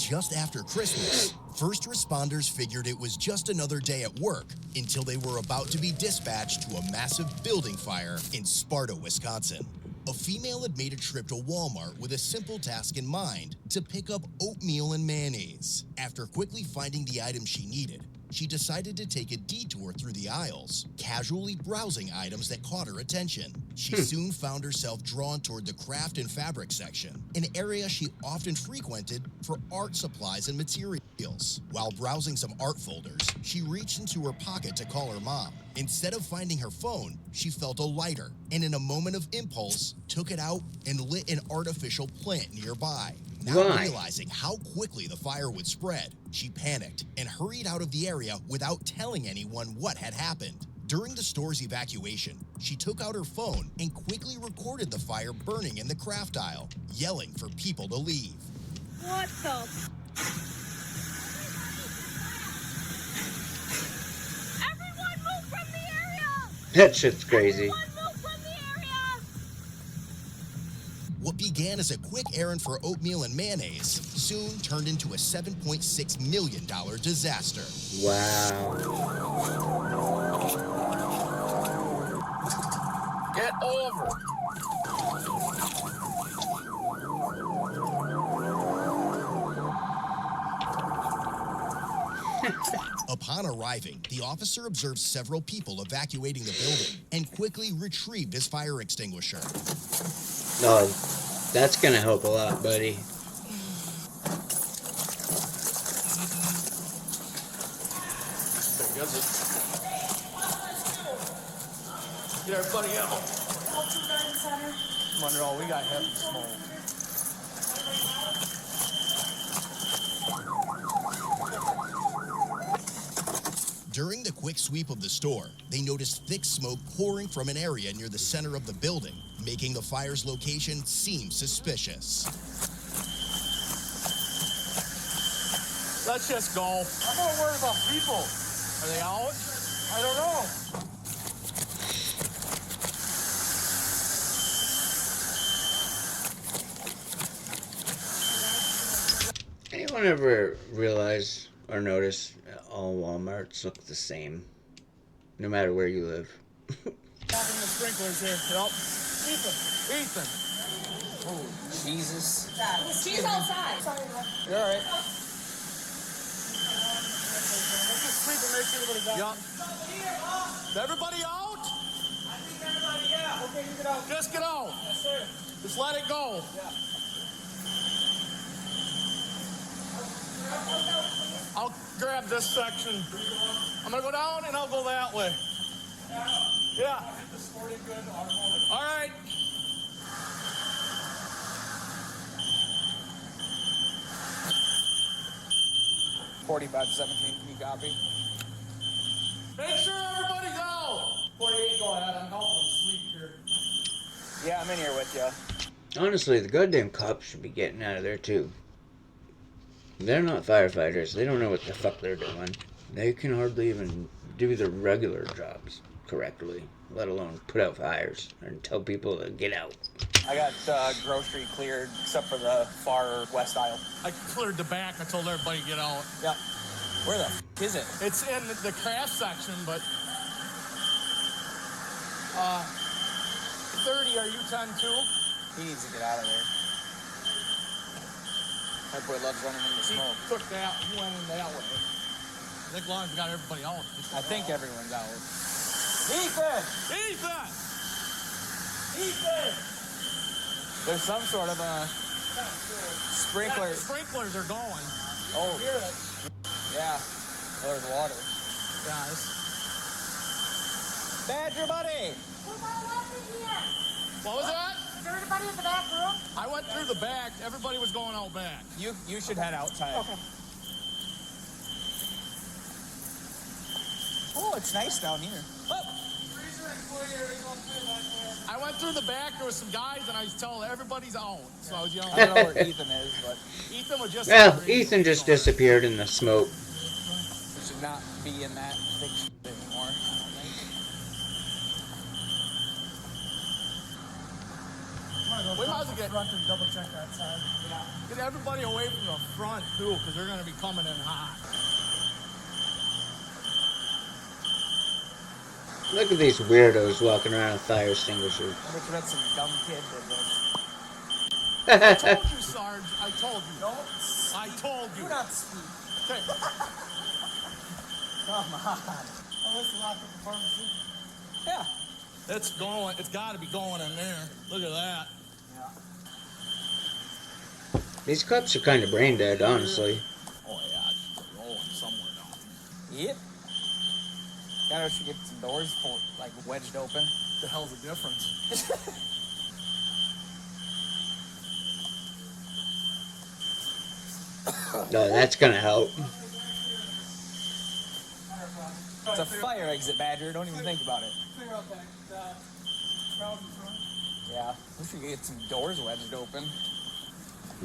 just after Christmas, first responders figured it was just another day at work until they were about to be dispatched to a massive building fire in Sparta, Wisconsin. A female had made a trip to Walmart with a simple task in mind: to pick up oatmeal and mayonnaise. After quickly finding the items she needed, she decided to take a detour through the aisles, casually browsing items that caught her attention. She soon found herself drawn toward the craft and fabric section, an area she often frequented for art supplies and materials. While browsing some art folders, she reached into her pocket to call her mom. Instead of finding her phone, she felt a lighter, and in a moment of impulse, took it out and lit an artificial plant nearby. Not realizing how quickly the fire would spread, she panicked and hurried out of the area without telling anyone what had happened. During the store's evacuation, she took out her phone and quickly recorded the fire burning in the craft aisle, yelling for people to leave. What the? Everyone move from the area! That shit's crazy. Everyone move from the area! What began as a quick errand for oatmeal and mayonnaise soon turned into a $7.6 million disaster. Wow. Get over. Upon arriving, the officer observed several people evacuating the building and quickly retrieved his fire extinguisher. Oh, that's gonna help a lot, buddy. Get everybody out. Come on, all we got heavy smoke. During the quick sweep of the store, they noticed thick smoke pouring from an area near the center of the building, making the fire's location seem suspicious. Let's just go. I'm not worried about people. Are they out? I don't know. Anyone ever realize or notice all Walmarts look the same, no matter where you live? Having the sprinklers here. Yep. Ethan. Oh, Jesus. She's outside. Sorry, You're all right. Let's just sweep and make sure everybody's out. Yep. Is everybody out? I think everybody, yeah. Okay, you get out. Just get out. Yes, sir. Just let it go. Yeah. I'll grab this section. I'm gonna go down and I'll go that way. Yeah. All right. 4517, can you copy? Make sure everybody's out. 48, go ahead. I'm helping them sleep here. Yeah, I'm in here with you. Honestly, the goddamn cops should be getting out of there too. They're not firefighters. They don't know what the fuck they're doing. They can hardly even do their regular jobs correctly, let alone put out fires and tell people to get out. I got grocery cleared, except for the far west aisle. I cleared the back. I told everybody to get out. Yep. Where the f is it? It's in the craft section, but 30, are you 10 too? He needs to get out of there. My boy loves running into He smoke. took that, he went in that way. I think as long as we got everybody out. I think everyone's out. Ethan! Ethan! There's some sort of a sprinkler. Yeah, sprinklers are going. Oh, Hear it? yeah. Oh, there's water. Yeah, it's... Badger buddy! What was that? Is everybody in the back room? I went through the back. Everybody was going out back. You should head outside. Okay. Oh, it's nice down here. I went through the back. There was some guys, and I was telling everybody's out. So I was yelling. I don't know where Ethan is, but Ethan was just... Well, Ethan just disappeared in the smoke. we should not be in that thick shit anymore. I don't think. I'm gonna go We might as well get front and double check that side. Yeah. Get everybody away from the front too, because they're gonna be coming in hot. Look at these weirdos walking around with fire extinguishers. I bet you that's some dumb kid did this. I told you, Sarge. I told you. Don't. I told you. Do not speak. Okay. Come on. Oh, this is locked up the pharmacy. Yeah. It's going. It's got to be going in there. Look at that. Yeah. These cops are kind of brain dead, honestly. Oh yeah, it's rolling somewhere down here. Yep. Gotta should get some doors like wedged open. The hell's the difference? No, that's gonna help. It's a fire exit, Badger. Don't even think about it. Figure out that crowd in front. Yeah. We should get some doors wedged open.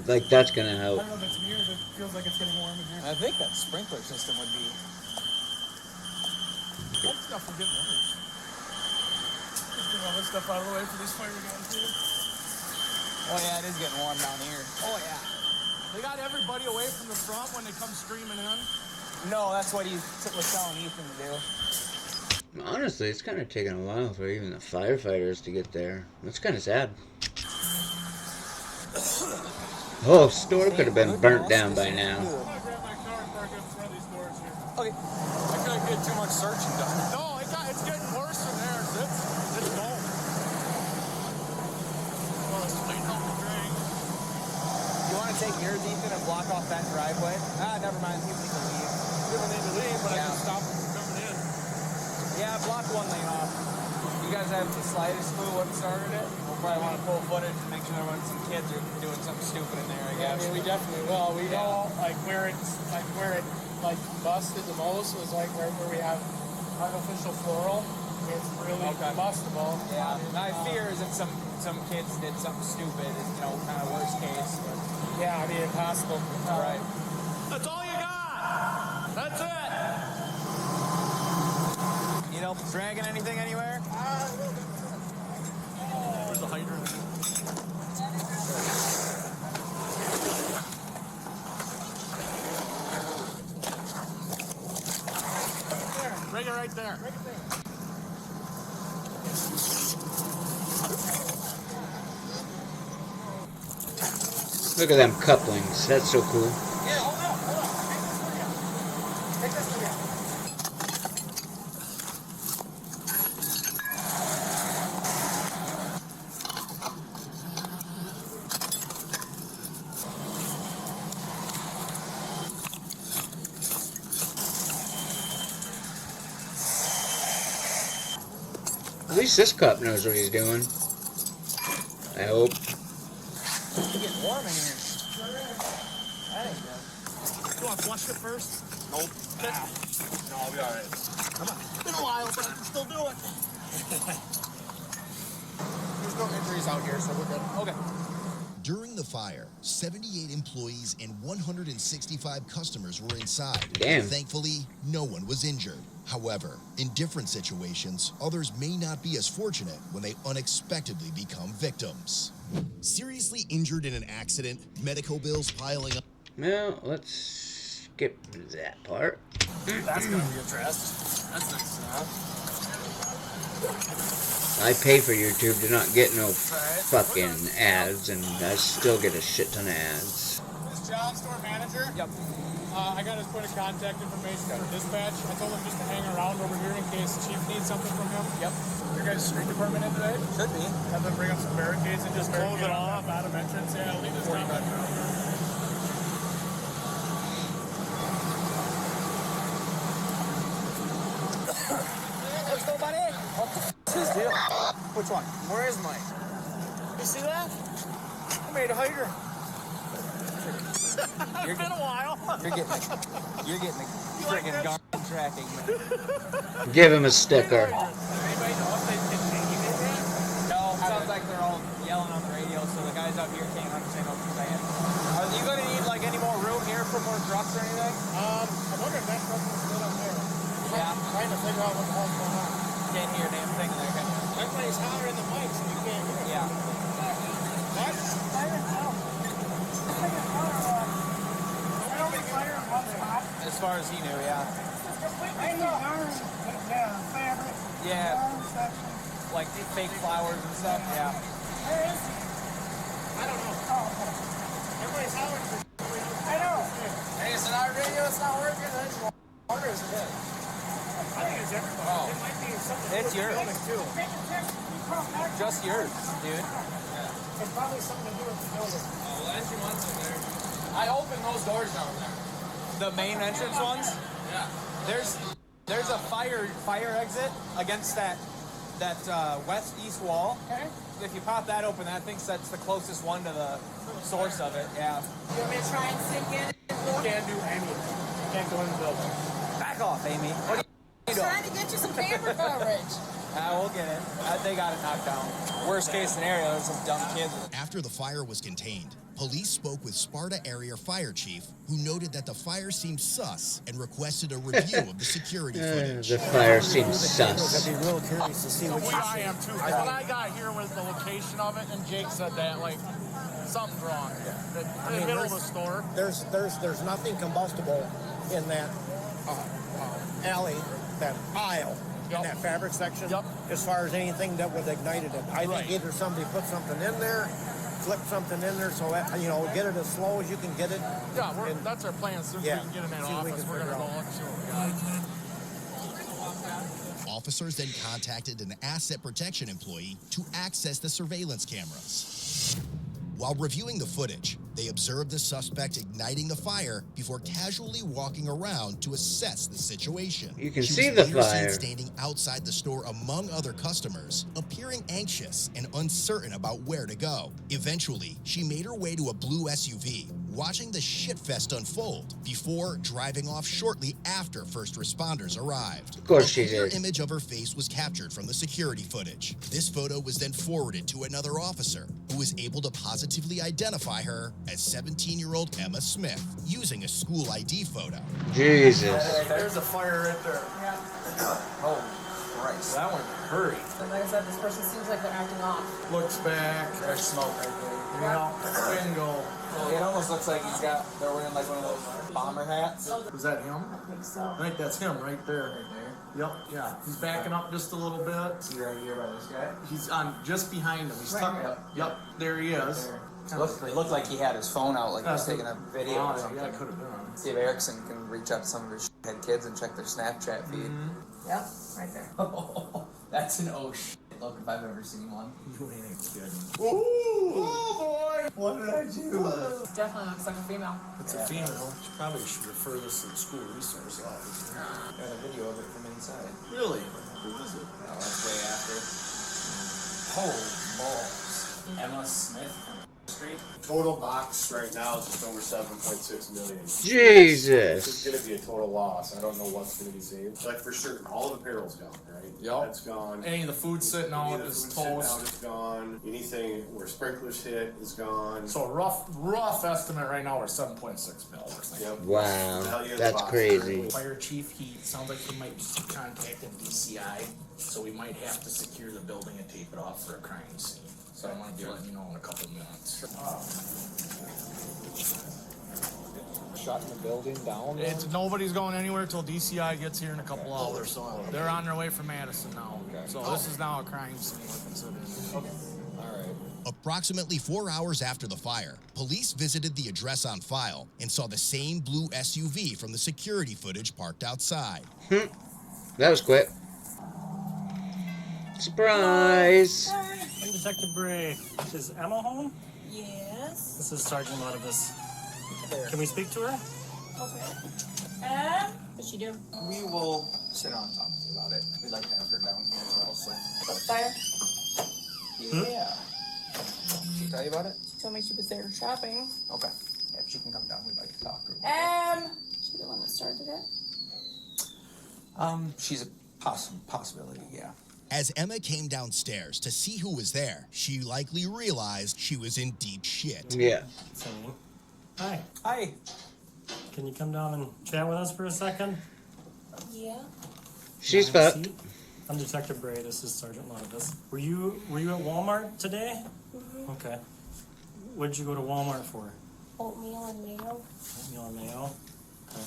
Like, that's gonna help. I don't know if it's me or if it feels like it's getting warm in here. I think that sprinkler system would be. That stuff will get worse. Just get all this stuff out of the way for these fire guys too. Oh yeah, it is getting warm down here. Oh yeah. They got everybody away from the front when they come streaming in. No, that's what he was telling Ethan to do. Honestly, it's kind of taking a while for even the firefighters to get there. That's kind of sad. Oh, store could have been burnt down by now. I'm gonna grab my car and park up in front of these doors here. Okay. I couldn't get too much searching done. No, it's getting worse in there. It's going. Oh, it's clean out the drain. You want to take yours, Ethan, and block off that driveway? Ah, never mind. People need to leave. People need to leave, but I Yeah. can stop them from coming in. Yeah, block one lane off. You guys have the slightest clue what started it? We'll probably want to pull footage and make sure there wasn't some kids are doing something stupid in there, I Yeah, I guess. mean, we definitely will. We know where it busted the most was like right where we have artificial floral. It's really Okay. bustable. Yeah, my fear is that some kids did something stupid, is, kind of worst case. But, Yeah, I mean, impossible. right. That's all you got. That's it. You know, dragging anything anywhere? Where's the hydrant? Bring it right there. Look at them couplings. That's so cool. Here, hold on. Take this for you. At least this cop knows what he's doing. I hope. It's getting warm in here. That ain't good. You want to flush it first? Nope. No, I'll be all right. Come on. It's been a while, but I can still do it. There's no injuries out here, so we're good. Okay. During the fire, 78 employees and 165 customers were inside. Damn. Thankfully, no one was injured. However, in different situations, others may not be as fortunate when they unexpectedly become victims. Seriously injured in an accident, medical bills piling up. Well, let's skip that part. That's going to be addressed. That's nice to know. I pay for YouTube to not get no fucking ads, and I still get a shit ton of ads. This John, store manager. Yep. I got his point of contact information for dispatch. I told him just to hang around over here in case Chief needs something from him. Yep. Your guys' street department in today? Should be. Have them bring up some barricades and just close it off. Bottom entrance. Yeah, leave this down. Let's go, buddy. What the f*** is his deal? Which one? Where is Mike? You see that? I made a hydrant. It's been a while. You're getting a friggin' gun tracking. Give him a sticker. Anybody know if they can change it yet? No, it sounds like they're all yelling on the radio, so the guys up here can't understand what they're saying. Are you gonna need like any more room here for more trucks or anything? I wonder if that truck was still up there. Yeah. I'm trying to figure out what the hell's going on. Can't hear a damn thing in there, can you? Everybody's hollering the mic, so you can't hear it. Yeah. That as far as he knew, yeah. Yeah, fabric. Yeah, Yarn section. like fake flowers and stuff, yeah. Where is he? I don't know. Oh, okay. Everybody's hollering for I know. Hey, it's our radio, it's not working. It's harder as it is. I think it's everybody. Oh. It might be something It's to do with the yours. building, too. Just yours, dude. It's probably something to do with the building. Oh, well, entry one's in there. I opened those doors down there. The main entrance ones? Yeah. There's a fire exit against that west-east wall. Okay. If you pop that open, that thinks that's the closest one to the source of it, yeah. You want me to try and sink in? You can't do anything. You can't go in the building. Back off, Amy. What are you doing? Trying to get you some camera coverage. We'll get it. They got it knocked down. Worst case scenario, there's some dumb kids. After the fire was contained, police spoke with Sparta Area Fire Chief, who noted that the fire seemed sus and requested a review of the security footage. The fire seems sus. I'd be real curious to see what you I am too. When I got here with the location of it, and Jake said that, like, something's wrong. In the middle of the store. There's nothing combustible in that alley, that aisle, Yep. in that fabric section. Yep. As far as anything that would ignite it, I Right. think either somebody put something in there, flip something in there, so that, get it as slow as you can get it. Yeah, And- that's our plan. As soon as Yeah. we can get in that See if we office, can we're going to figure go out. look and see what we got. Officers then contacted an asset protection employee to access the surveillance cameras. While reviewing the footage, they observed the suspect igniting the fire before casually walking around to assess the situation. You can She see was the later seen fire. standing outside the store among other customers, appearing anxious and uncertain about where to go. Eventually, she made her way to a blue SUV, watching the shitfest unfold before driving off shortly after first responders arrived. Of course A she clear did. image of her face was captured from the security footage. This photo was then forwarded to another officer, who was able to positively identify her as 17-year-old Emma Smith, using a school ID photo. Jesus. There's a fire right there. Holy Christ. That one hurry. And like I said, this person seems like they're acting off. Looks back. There's smoke right there. Bingo. It almost looks like they're wearing like one of those bomber hats. Was that him? I think so. I think that's him right there. Yep, yeah. He's backing up just a little bit. See right here by this guy? He's on just behind him. He's Right tucked. here. Yep, there he is. It looked like he had his phone out, like he was taking a video or something. Yeah, it could have been. See if Erickson can reach out to some of his head kids and check their Snapchat feed. Yep, right there. That's an oh shit look if I've ever seen one. You ain't kidding. Oh boy! What did I do? Definitely looks like a female. It's a female. She probably should refer this to the school resource office. Got a video of it from inside. Really? Who is it? Oh, that's way after. Holy balls. Emma Smith from Street. Total box right now is just over 7.6 million. It's Jesus. gonna be a total loss. I don't know what's gonna be saved. Like for certain, all of the apparel's gone, right? Yep. That's gone. Any of the food sitting out Any of the is food sitting out toast. is gone. Anything where sprinklers hit is gone. So rough estimate right now, we're 7.6 mil. We're thinking. Yep. Wow. Value of the That's box crazy. currently. Fire chief, he sounds like he might be contacting DCI, so we might have to secure the building and tape it off for a crime scene. So I'm gonna be letting you know in a couple minutes. Shutting the building down. Nobody's going anywhere till DCI gets here in a couple hours. So they're on their way from Madison now. So this is now a crime scene we're considering. Okay. Alright. Approximately 4 hours after the fire, police visited the address on file and saw the same blue SUV from the security footage parked outside. That was quick. Surprise! I'm Detective Bray. Is Emma home? Yes. This is Sergeant Lotivus. Can we speak to her? Okay. What'd she do? We will sit down and talk to you about it. We'd like to have her down here as well, so. About the fire? Yeah. Did she tell you about it? She told me she was there shopping. Okay. Yeah, if she can come down, we'd like to talk to her. She the one that started it? She's a possibility, yeah. As Emma came downstairs to see who was there, she likely realized she was in deep shit. Yeah. Sunny. Hi. Hi. Can you come down and chat with us for a second? Yeah. She's Have a fucked. seat. I'm Detective Bray. This is Sergeant Lotivus. Were you at Walmart today? Mm-hmm. Okay. What did you go to Walmart for? Oatmeal and mayo. Oatmeal and mayo. Okay.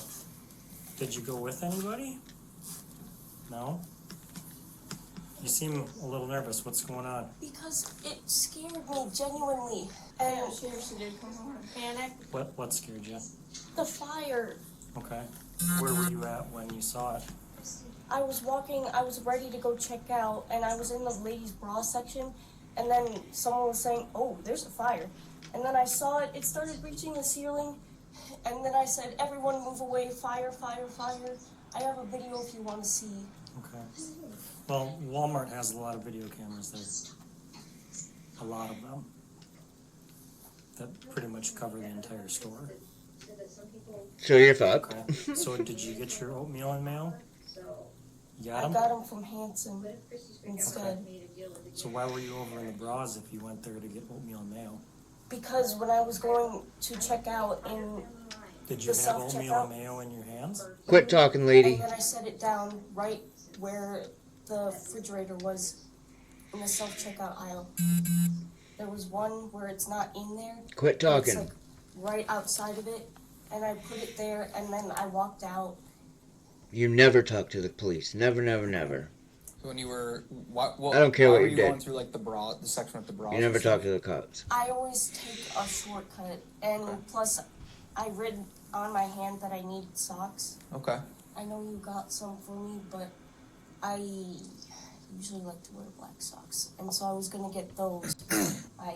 Did you go with anybody? No? You seem a little nervous. What's going on? Because it scared me genuinely. And Yeah, she actually did come home and panic. What scared you? the fire. Okay. Where were you at when you saw it? I was walking, I was ready to go check out, and I was in the ladies' bra section, and then someone was saying, oh, there's a fire. And then I saw it, it started reaching the ceiling, and then I said, everyone move away, fire, fire, fire. I have a video if you want to see. Okay. Well, Walmart has a lot of video cameras there. A lot of them. That pretty much cover the entire store. So you're fucked. Okay. So did you get your oatmeal in mail? You got I them? got them from Hanson instead. So why were you over in the bras if you went there to get oatmeal and mayo? Because when I was going to check out in Did you the have oatmeal self-checkout, and mayo in your hands? Quit talking, lady. and then I set it down right where the refrigerator was in the self-checkout aisle. There was one where it's not in there. Quit but it's talking. like right outside of it, and I put it there, and then I walked out. You never talk to the police. Never, never, never. When you were, what I don't care why what were you you did. going through like the section with the bras? You never and stuff? talk to the cops. I always take a shortcut, and plus, I read on my hand that I needed socks. Okay. I know you got some for me, but I usually like to wear black socks, and so I was gonna get those. I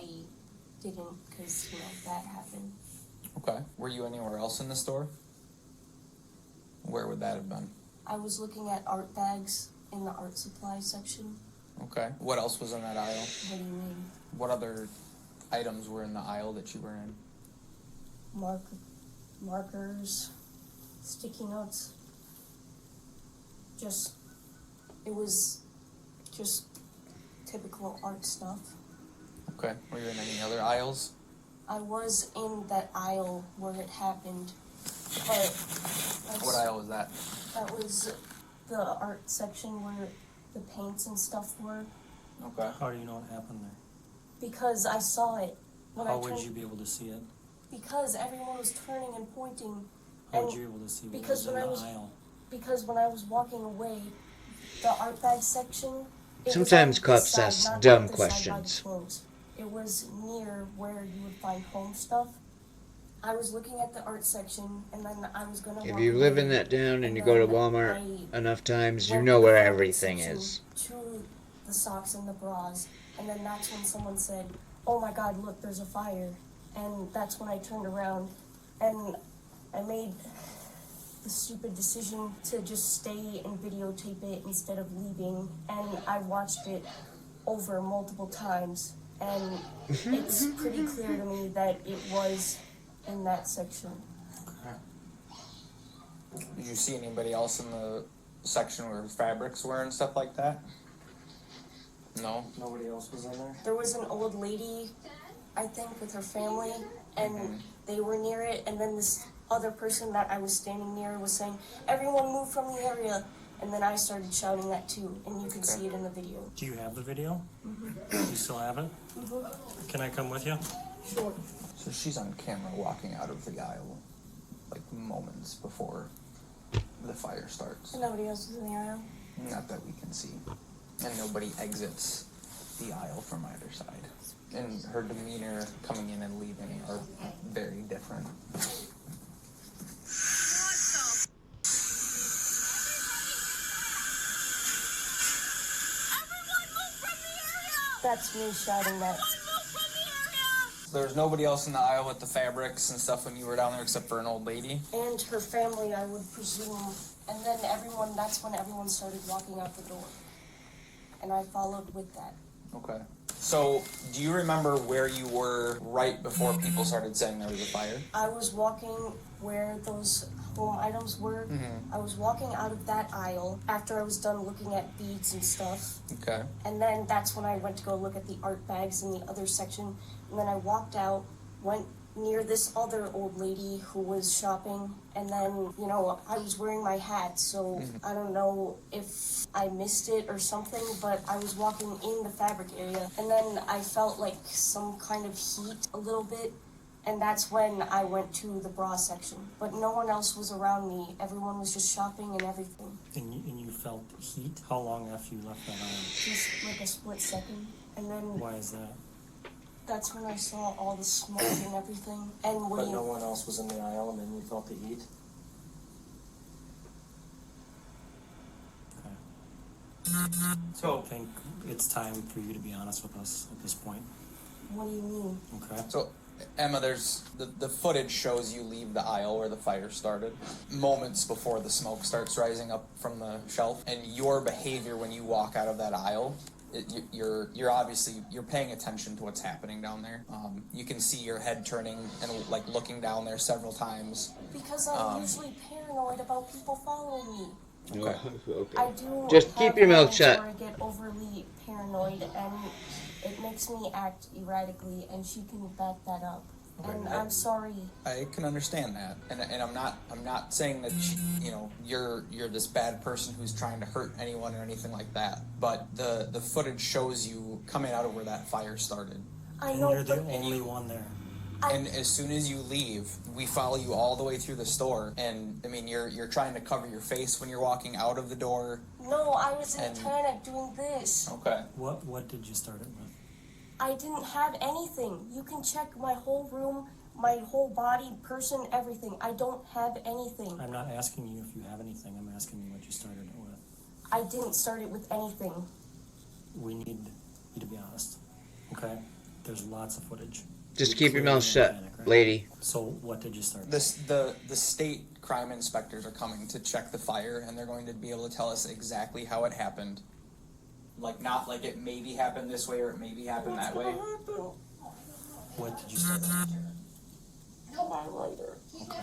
didn't, because, you know, that happened. Okay. Were you anywhere else in the store? Where would that have been? I was looking at art bags in the art supply section. Okay. What else was in that aisle? What do you mean? What other items were in the aisle that you were in? Markers, sticky notes. It was just typical art stuff. Okay. Were you in any other aisles? I was in that aisle where it happened, but What aisle was that? that was the art section where the paints and stuff were, Okay. How do you know what happened there? because I saw it when How I would turned. you be able to see it? Because everyone was turning and pointing, How and would you be able to see what because was in when the I was- aisle? because when I was walking away, the art bag section. It was Sometimes on cops this side, ask not dumb on this side by the questions. clothes. It was near where you would find home stuff. I was looking at the art section, and then I was gonna. If walk you live away, in that town and and you go to then Walmart I enough times, you went know to the where fabric everything section is. To the socks and the bras, and then that's when someone said, "Oh my God, look, there's a fire," and that's when I turned around, and I made the stupid decision to just stay and videotape it instead of leaving, and I watched it over multiple times, and it's pretty clear to me that it was in that section. Did you see anybody else in the section where fabrics were and stuff like that? No. Nobody else was in there? There was an old lady, I think, with her family, and they were near it, and then this other person that I was standing near was saying, "Everyone move from the area," and then I started shouting that too, and you can see it in the video. Do you have the video? You still have it? Can I come with you? Sure. So she's on camera walking out of the aisle, like moments before the fire starts. And nobody else was in the aisle. Not that we can see. And nobody exits the aisle from either side. And her demeanor coming in and leaving are very different. That's me shouting that. There was nobody else in the aisle with the fabrics and stuff when you were down there except for an old lady. And her family, I would presume. And then that's when everyone started walking out the door. And I followed with that. Okay. So, do you remember where you were right before people started saying there was a fire? I was walking where those home items were. I was walking out of that aisle after I was done looking at beads and stuff. Okay. And then that's when I went to go look at the art bags in the other section. And then I walked out, went near this other old lady who was shopping. And then, you know, I was wearing my hat, so I don't know if I missed it or something, but I was walking in the fabric area. And then I felt like some kind of heat a little bit. And that's when I went to the bra section. But no one else was around me. Everyone was just shopping and everything. And you felt heat? How long after you left that aisle? Just like a split second. And then Why is that? that's when I saw all the smoke and everything. And But no one else was in the aisle and then you felt the heat? Okay. So I think it's time for you to be honest with us at this point. What do you mean? Okay. So, Emma, there's the footage shows you leave the aisle where the fire started moments before the smoke starts rising up from the shelf, and your behavior when you walk out of that aisle, you're obviously you're paying attention to what's happening down there. You can see your head turning and like looking down there several times. Because I'm usually paranoid about people following me. Okay. I do. Just keep your mouth have shut. moments where I get overly paranoid, and it makes me act erratically, and she can back that up. And I'm sorry. I can understand that, and I'm not saying that you're this bad person who's trying to hurt anyone or anything like that. But the footage shows you coming out of where that fire started. I And know, you're the but only one there. And as soon as you leave, we follow you all the way through the store. And I mean, you're trying to cover your face when you're walking out of the door. no, I was in panic doing this. Okay. What did you start it with? I didn't have anything. You can check my whole room, my whole body, person, everything. I don't have anything. I'm not asking you if you have anything. I'm asking you what you started it with. I didn't start it with anything. We need you to be honest. Okay? There's lots of footage. Just You're keep your clearly mouth in shut, panic, right? lady. So what did you start? The state crime inspectors are coming to check the fire, and they're going to be able to tell us exactly how it happened. Like, not like it maybe happened this way or it maybe happened that way. What did you start with? My lighter. Okay.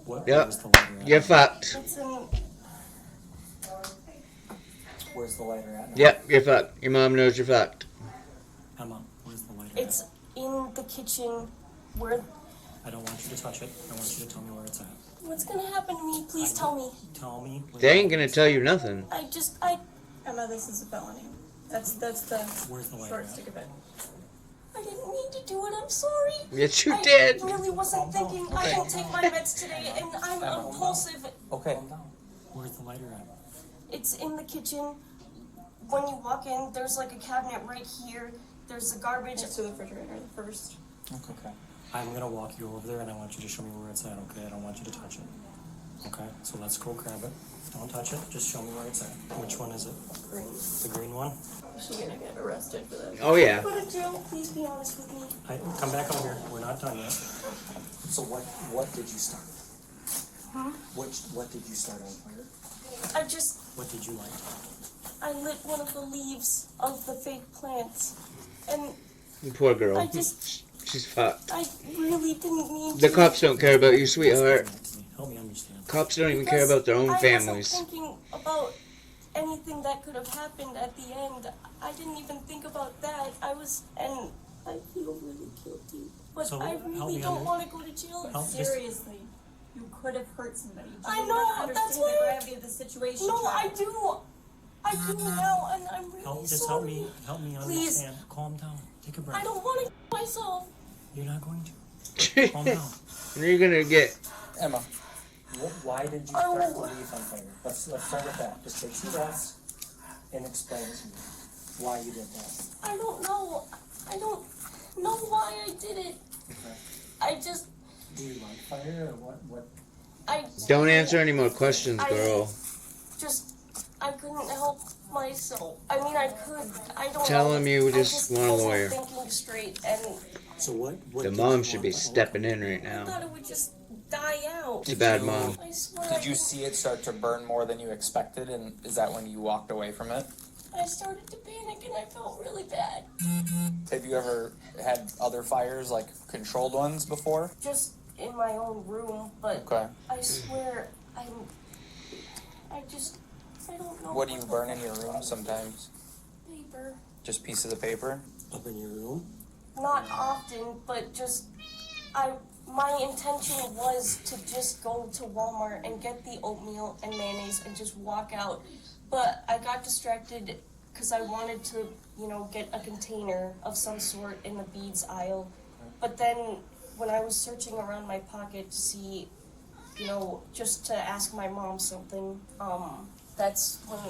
What Yep. was the lighter at? You're fucked. It's in. Where's the lighter at now? Yep, you're fucked. Your mom knows you're fucked. Emma, where's the lighter It's at? in the kitchen. Where? I don't want you to touch it. I want you to tell me where it's at. What's gonna happen to me? Please tell me. Tell me. where They the ain't gonna lighter tell you nothing. Emma, this is a felony. That's the Where's the lighter short at? stick of it. I didn't mean to do it. I'm sorry. Yes, you I did. really wasn't thinking. I didn't take my meds today, and I'm impulsive. Okay. Calm down. Where's the lighter at? It's in the kitchen. When you walk in, there's like a cabinet right here. There's the garbage. Next to the refrigerator, the first. Okay. I'm gonna walk you over there and I want you to show me where it's at, okay? I don't want you to touch it. Okay? So let's go grab it. Don't touch it, just show me where it's at. Which one is it? Green. The green one? Is she gonna get arrested for this? Oh yeah. Go to jail. Please be honest with me. Come back over here. We're not done yet. So what did you start? Huh? What did you start on fire? What did you light? I lit one of the leaves of the fake plants, and Poor girl. I just, She's fucked. I really didn't mean to. The cops don't care about you, sweetheart. Help me understand. Cops don't even care about their own I families. wasn't thinking about anything that could have happened at the end. I didn't even think about that. I feel really guilty. But So, I help really me don't under- want to go to jail. Help- Seriously, you could have hurt somebody. Do I you know, not that's understand why the I- gravity of the situation? No, I child? do. I do now, and I'm really Just sorry. help me Please. understand. Calm down. Take a breath. I don't want to myself. You're not going to. Calm down. You're gonna get. Emma. Why did you start the leaf on fire? Let's start with that. Just take some breaths and explain to me why you did that. I don't know. I don't know why I did it. Okay. I just, Do you like fire or what? Don't answer any more questions, girl. I couldn't help myself. I mean, I could. I don't Tell know. him you I just want a wasn't lawyer. thinking straight, and So what The did mom you should want? be stepping in right I now. thought it would just die out. It's a bad mom. I swear. Did you see it start to burn more than you expected, and is that when you walked away from it? I started to panic, and I felt really bad. Have you ever had other fires, like controlled ones, before? Just in my own room, but Okay. I swear, I don't know. What do you burn in your room sometimes? Paper. Just pieces of paper? Up in your room? Not often, but just my intention was to just go to Walmart and get the oatmeal and mayonnaise and just walk out. But I got distracted because I wanted to, get a container of some sort in the beads aisle. But then when I was searching around my pocket to see, you know, just to ask my mom something, that's when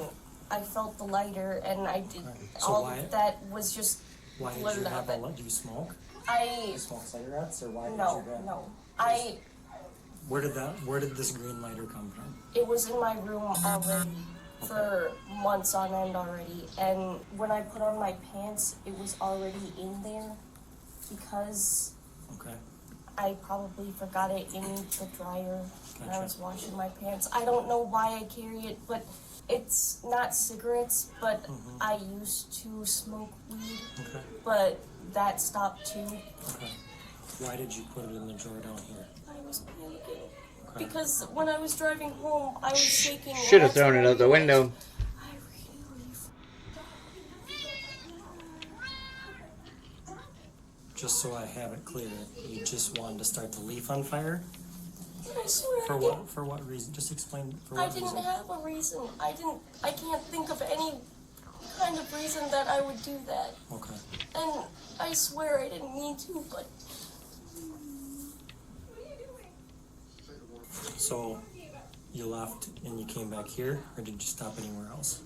I felt the lighter, and I did, So all why- of that was just Why did blurred you have out. do you smoke? Do I, you smoke cigarettes, or why did no, you grab? no. Where did this green lighter come from? It was in my room already for months on end already, and when I put on my pants, it was already in there because Okay. I probably forgot it in the dryer when I Gotcha. was washing my pants. I don't know why I carry it, but it's not cigarettes, but I used to smoke weed, Okay. but that stopped too. Okay. Why did you put it in the drawer down here? I was panicking. Okay. Because when I was driving home, I was shaking. and Should have that's thrown when it I out the realized window. I really Just so I have it clear, you just wanted to start the leaf on fire? I swear For I what? didn't. For what reason? Just explain. For I what didn't reason? have a reason. I can't think of any kind of reason that I would do that. Okay. And I swear I didn't mean to, but So, you left and you came back here, or did you stop anywhere else?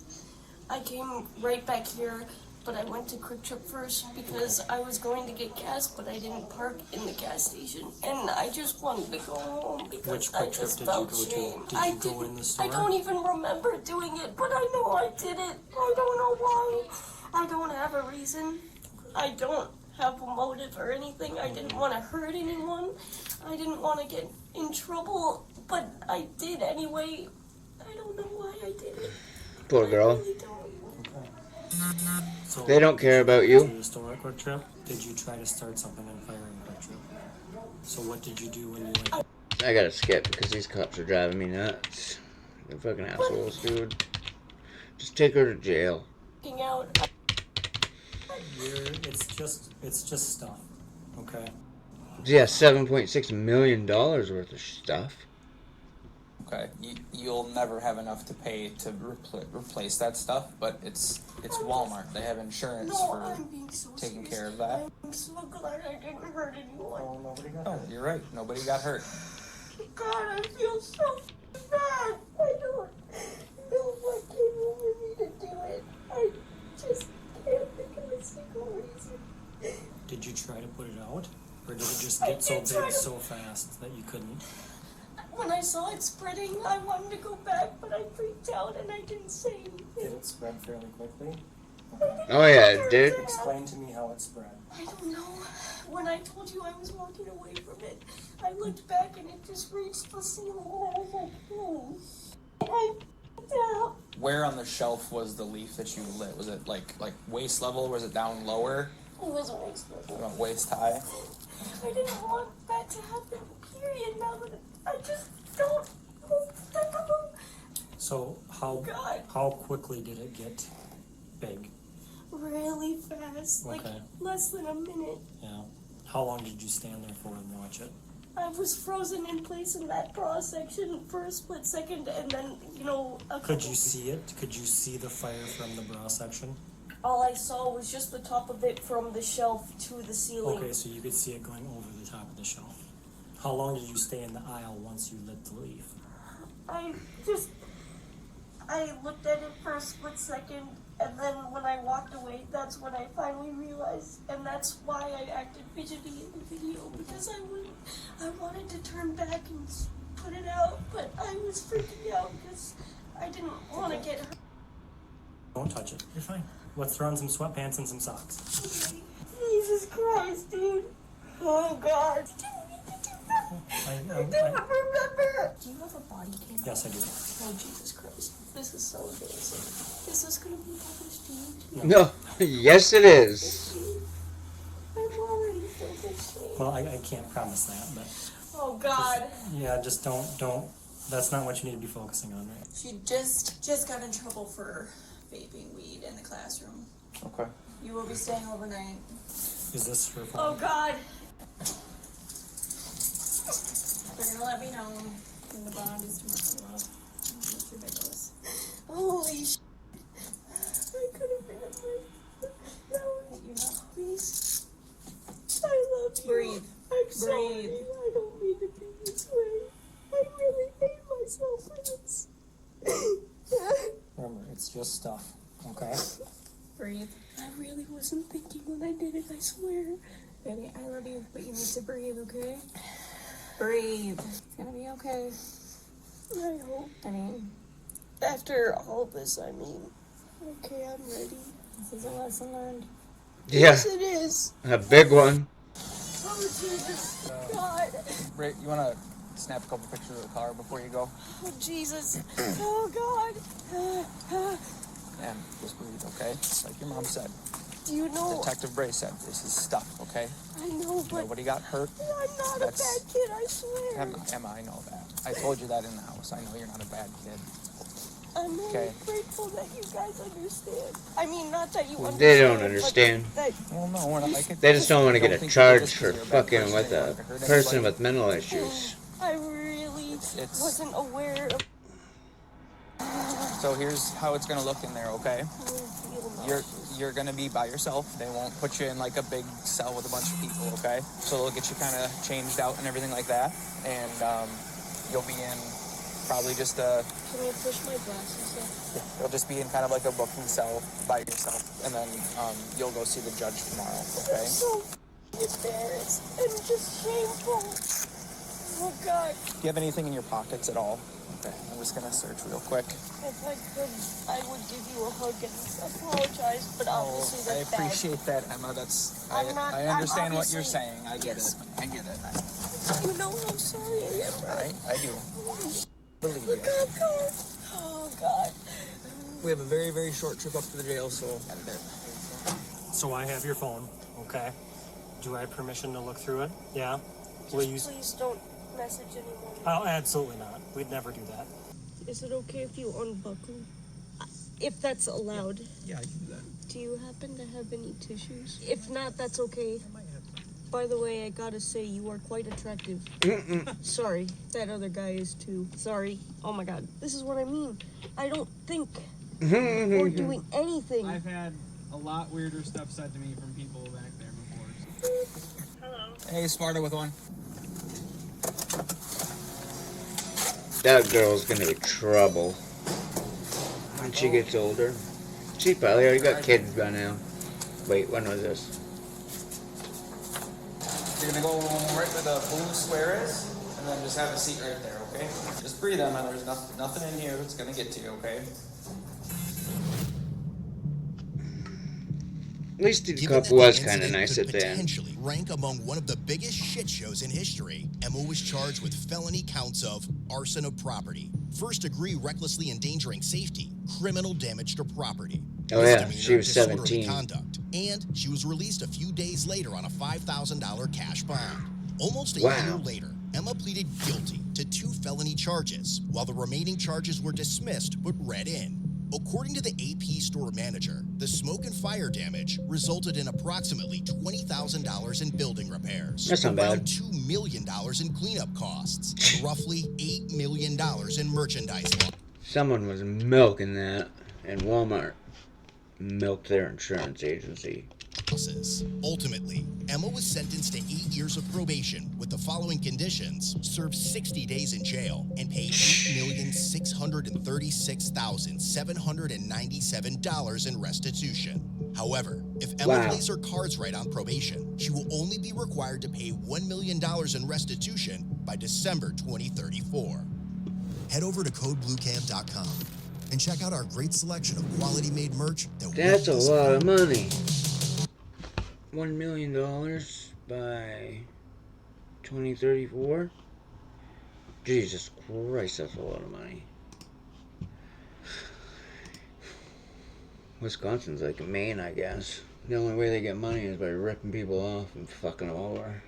I came right back here, but I went to Quick Trip first because I was going to get gas, but I didn't park in the gas station. And I just wanted to go home because Which I Quick Trip just did you felt go to? shame. Did you go in the store? I don't even remember doing it, but I know I did it. I don't know why. I don't have a reason. I don't have a motive or anything. I didn't want to hurt anyone. I didn't want to get in trouble, but I did anyway. I don't know why I did it. Poor girl. I really don't. So, They don't care about To you. the store at Quick Trip, did you try to start something on fire in Quick Trip? So what did you do when you went? I gotta skip because these cops are driving me nuts. They're fucking assholes, dude. Just take her to jail. Out. It's just stuff. Okay. Yeah, $7.6 million worth of stuff. Okay, you'll never have enough to pay to replace that stuff, but it's Walmart. They have insurance No, for I'm being so taking serious. care of that. I'm so glad I didn't hurt anyone. Nobody got No, you're right. Nobody got hurt. God, I feel so bad. I don't know what came over me to do it. I just can't think of a single reason. Did you try to put it out? Or did it just get so big so fast that you couldn't? When I saw it spreading, I wanted to go back, but I freaked out and I didn't say anything. Did it spread fairly quickly? Oh yeah, it did. Explain to me how it spread. I don't know. When I told you I was walking away from it, I looked back and it just reached the ceiling and I was like, I freaked out. Where on the shelf was the leaf that you lit? Was it like waist level? Was it down lower? It was a waste level. About waist high? I didn't want that to happen, period. Now that I just don't. So how quickly did it get big? Really fast, like Okay. less than a minute. Yeah. How long did you stand there for and watch it? I was frozen in place in that bra section for a split second, and then, you know, Could you see it? Could you see the fire from the bra section? all I saw was just the top of it from the shelf to the ceiling. Okay, so you could see it going over the top of the shelf. How long did you stay in the aisle once you lit the leaf? I looked at it for a split second, and then when I walked away, that's when I finally realized, and that's why I acted fidgety in the video, because I wanted to turn back and put it out, but I was freaking out because I didn't want to get hurt. Don't touch it. You're fine. Let's throw on some sweatpants and some socks. Jesus Christ, dude. Oh, God. I don't remember. Do you have a body cam? Yes, I do. Oh, Jesus Christ. This is so embarrassing. Is this going to be published to YouTube? No, yes it is. I'm already so ashamed. Well, I can't promise that, but Oh, God. yeah, just don't. That's not what you need to be focusing on, right? She just got in trouble for vaping weed in the classroom. Okay. You will be staying overnight. Is this her phone? Oh, God. They're gonna let me know when the bond is tomorrow. It's ridiculous. Holy sh**. I could have been a person. No, You know. please. I love you. Breathe. I'm sorry. Breathe. I don't mean to be this way. I really hate myself for this. Remember, it's just stuff, okay? Breathe. I really wasn't thinking when I did it, I swear. Baby, I love you, but you need to breathe, okay? Breathe. It's gonna be okay. I hope. I mean, After all this, I mean. Okay, I'm ready. this is a lesson learned. Yeah, Yes, it is. a big one. Oh, Jesus. God. Ray, you wanna snap a couple pictures of the car before you go? Oh, Jesus. Oh, God. And just breathe, okay? Like your mom said. Do you know? Detective Bray said, this is stuff, okay? I know, but Nobody got hurt. I'm not That's- a bad kid, I swear. Emma, I know that. I told you that in the house. I know you're not a bad kid. I'm really Okay. grateful that you guys understand. I mean, not that you understand. They don't but understand. That Well, no, we're not like it. They just don't want to get a think you did charge this 'cause for you're a bad fucking person with or you a wanted to hurt person anybody. with mental issues. I really It's- wasn't aware of. So here's how it's gonna look in there, okay? You're. You're gonna be by yourself. They won't put you in like a big cell with a bunch of people, okay? So they'll get you kind of changed out and everything like that, and you'll be in probably just a. Can you push my glasses up? You'll just be in kind of like a booking cell by yourself, and then you'll go see the judge tomorrow, okay? I'm so embarrassed and just shameful. Oh, God. Do you have anything in your pockets at all? Okay, I'm just gonna search real quick. If I could, I would give you a hug and apologize, but obviously I that's bad. appreciate that, Emma. That's I'm not- I I'm understand what you're obviously- saying. I get Yes. it. I get it. You know how sorry I am, right? I do. Believe you. God, God. Oh, God. We have a very, very short trip up to the jail, so So I have your phone, okay? Do I have permission to look through it? Yeah? Please? Please don't message anyone. Oh, absolutely not. We'd never do that. Is it okay if you unbuckle? If that's allowed. yeah, I can do that. Do you happen to have any tissues? If not, that's okay. By the way, I gotta say, you are quite attractive. Sorry, that other guy is too. Sorry. Oh my God. This is what I mean. I don't think or doing anything. I've had a lot weirder stuff said to me from people back there before. Hello. Hey, Sparta with one. That girl's gonna be trouble when she gets older. She probably already got kids by now. Wait, when was this? You're gonna go right where the blue square is, and then just have a seat right there, okay? Just breathe, Emma. There's nothing in here that's gonna get to you, okay? At least the Given cup that the was kind of incident nice could at the end. potentially rank among one of the biggest shit shows in history, Emma was charged with felony counts of arson of property, first-degree recklessly endangering safety, criminal damage to property, Oh yeah, misdemeanor she was disorderly 17. conduct, and she was released a few days later on a $5,000 cash bond. Almost a Wow. year later, Emma pleaded guilty to 2 felony charges, while the remaining charges were dismissed but read in. According to the AP store manager, the smoke and fire damage resulted in approximately $20,000 in building repairs, That's not around bad. $2 million in cleanup costs, and roughly $8 million in merchandise Someone was milking that, and Walmart milked their insurance agency. losses. Ultimately, Emma was sentenced to 8 years of probation with the following conditions: serve 60 days in jail and pay $8,636,797 in restitution. However, if Emma Wow. plays her cards right on probation, she will only be required to pay $1 million in restitution by December 2034. Head over to CodeBlueCam.com and check out our great selection of quality-made merch that That's a won't lot of money. $1 million by 2034? Jesus Christ, that's a lot of money. Wisconsin's like Maine, I guess. The only way they get money is by ripping people off and fucking them over.